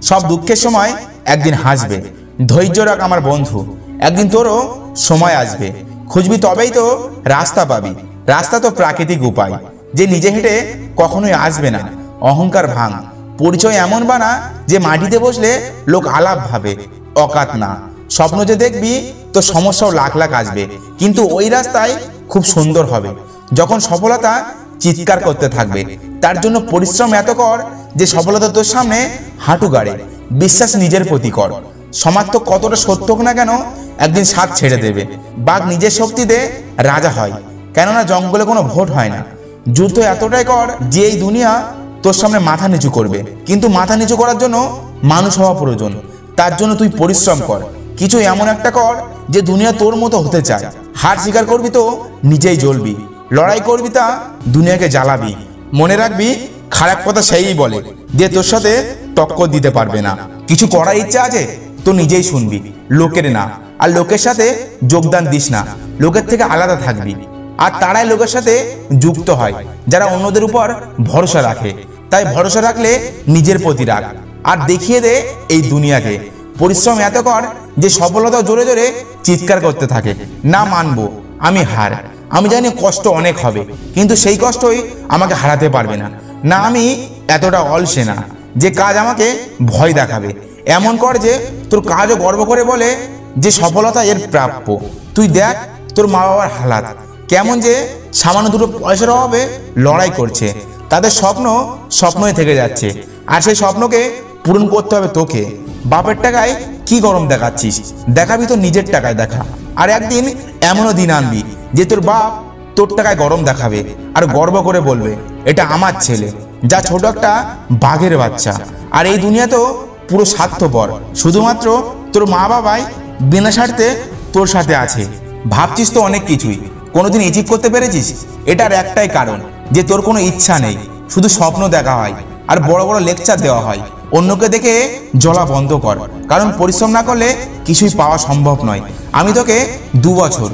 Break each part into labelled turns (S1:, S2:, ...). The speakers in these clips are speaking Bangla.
S1: সব দুঃখের সময় একদিন হাসবে। ধৈর্য রাখ আমার বন্ধু, একদিন তোরও সময় আসবে। খুঁজবি তবেই তো রাস্তা পাবি। রাস্তা তো প্রাকৃতিক উপায়, যে নিজে হেঁটে কখনোই আসবে না। অহংকার ভাঙ, পরিচয় এমন বানা যে মাটিতে বসলে লোক আলাপ ভাবে, অকাত না। স্বপ্ন যে দেখবি তো সমস্যাও লাখ লাখ আসবে, কিন্তু ওই রাস্তায় খুব সুন্দর হবে যখন সফলতা চিৎকার করতে থাকবে। তার জন্য পরিশ্রম এত কর যে সফলতা তোর সামনে হাঁটু গাড়ে। বিশ্বাস নিজের প্রতি কর। সমাজ তো কতটা সত্য হোক না কেন একদিন সাথ ছেড়ে দেবে। বাঘ নিজের শক্তিতে রাজা হয়, কেননা জঙ্গলে কোনো ভোট হয় না। যুদ্ধ এতটাই কর যে এই দুনিয়া তোর সামনে মাথা নিচু করবে, কিন্তু মাথা নিচু করার জন্য মানুষ হওয়া প্রয়োজন। তার জন্য তুই পরিশ্রম কর, কিছু এমন একটা কর যে দুনিয়া তোর মতো হতে চায়। হার স্বীকার করবি তো নিজেই জ্বলবি, লড়াই করবি তা দুনিয়াকে জ্বালাবি। মনে রাখবি, খারাপ কথা সেই বলে যে তোর সাথে টক্কর দিতে পারবে না। কিছু করার ইচ্ছা আছে তো নিজেই শুনবি, লোকের না। আর লোকের সাথে যোগদান দিস না, লোকের থেকে আলাদা থাকবি। আর তারাই লোকের সাথে যুক্ত হয় যারা অন্যদের উপর ভরসা রাখে। তাই ভরসা রাখলে নিজের প্রতি রাখ, আর দেখিয়ে দে এই দুনিয়াকে। পরিশ্রম এত কর যে সফলতা জোরে জোরে চিৎকার করতে থাকে, না মানবো আমি হার। আমি জানি কষ্ট অনেক হবে, কিন্তু সেই কষ্টই আমাকে হারাতে পারবে না। না আমি এতটা অলসে না যে কাজ আমাকে ভয় দেখাবে। এমন কর যে তোর কাজও গর্ব করে বলে যে সফলতা এর প্রাপ্য। তুই দেখ তোর মা বাবার হালাত কেমন, যে সামান্য দুটো পয়সার অভাবে লড়াই করছে। তাদের স্বপ্ন স্বপ্নই থেকে যাচ্ছে, আর সেই স্বপ্নকে পূরণ করতে হবে তোকে। বাপের টাকায় কি গরম দেখাচ্ছিস? দেখাবি তো নিজের টাকায় দেখা। আর একদিন এমনও দিন আনবি যে তোর বাপ তোর টাকায় গরম দেখাবে আর গর্ব করে বলবে, এটা আমার ছেলে, যা ছোট একটা বাঘের বাচ্চা। আর এই দুনিয়া তো পুরো স্বার্থপর, শুধুমাত্র তোর মা বাবাই বিনা স্বার্থে তোর সাথে আছে। ভাবছিস তো অনেক কিছুই, কোনোদিন অ্যাচিভ করতে পেরেছিস? এটার একটাই কারণ যে তোর কোনো ইচ্ছা নেই, শুধু স্বপ্ন দেখা হয় আর বড় বড় লেকচার দেওয়া হয়। অন্যকে দেখে জ্বলা বন্ধ কর, কারণ পরিশ্রম না করলে কিছুই পাওয়া সম্ভব নয়। আমি তোকে 2 বছর,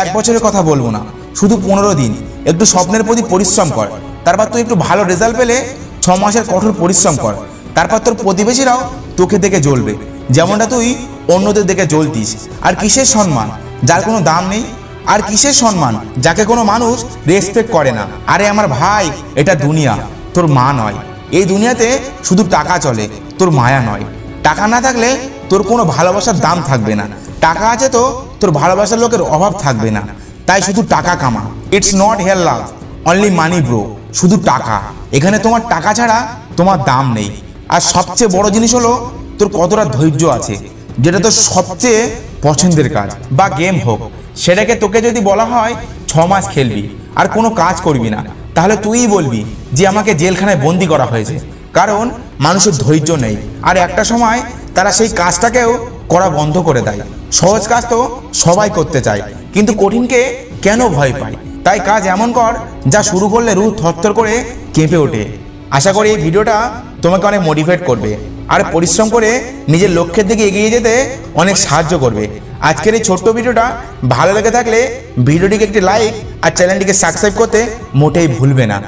S1: 1 বছরের কথা বলবো না, শুধু 15 দিন একটু স্বপ্নের প্রতি পরিশ্রম কর। তারপর তুই একটু ভালো রেজাল্ট পেলে 6 মাসের কঠোর পরিশ্রম কর। তারপর তোর প্রতিবেশীরাও তোকে দেখে জ্বলবে, যেমনটা তুই অন্যদের দেখে জ্বলতিস। আর কিসের সম্মান যার কোনো দাম নেই? আর কিসের সম্মান যাকে কোনো মানুষ রেসপেক্ট করে না? আরে আমার ভাই, এটা দুনিয়া, তোর মা নয়। এই দুনিয়াতে শুধু টাকা চলে, তোর মায়া নয়। টাকা না থাকলে তোর কোনো ভালোবাসার দাম থাকবে না। টাকা আছে তো তোর ভালোবাসার লোকের অভাব থাকবে না। তাই শুধু টাকা কামা। It's not here love, only money bro. শুধু টাকা, এখানে তোমার টাকা ছাড়া তোমার দাম নেই। আর সবচেয়ে বড় জিনিস হলো তোর কতটা ধৈর্য আছে। যেটা তোর সবচেয়ে পছন্দের কাজ বা গেম হোক, সেটাকে তোকে যদি বলা হয় 6 মাস খেলবি আর কোনো কাজ করবি না, তাহলে তুই বলবি যে আমাকে জেলখানায় বন্দি করা হয়েছে। কারণ মানুষের ধৈর্য নেই, আর একটা সময় তারা সেই কাজটাকেও করা বন্ধ করে দেয়। সহজ কাজ তো সবাই করতে চায়, কিন্তু কঠিনকে কেন ভয় পায়? তাই কাজ এমন কর যা শুরু করলে রুহ থরথর করে কেঁপে ওঠে। আশা করি এই ভিডিওটা তোমাকে অনেক মোটিভেট করবে আর পরিশ্রম করে নিজের লক্ষ্যের দিকে এগিয়ে যেতে অনেক সাহায্য করবে। আজকের এই ছোট্ট ভিডিওটা ভালো লেগে থাকলে ভিডিওটিকে একটি লাইক আর চ্যানেলটিকে সাবস্ক্রাইব করতে মোটেই ভুলবে না।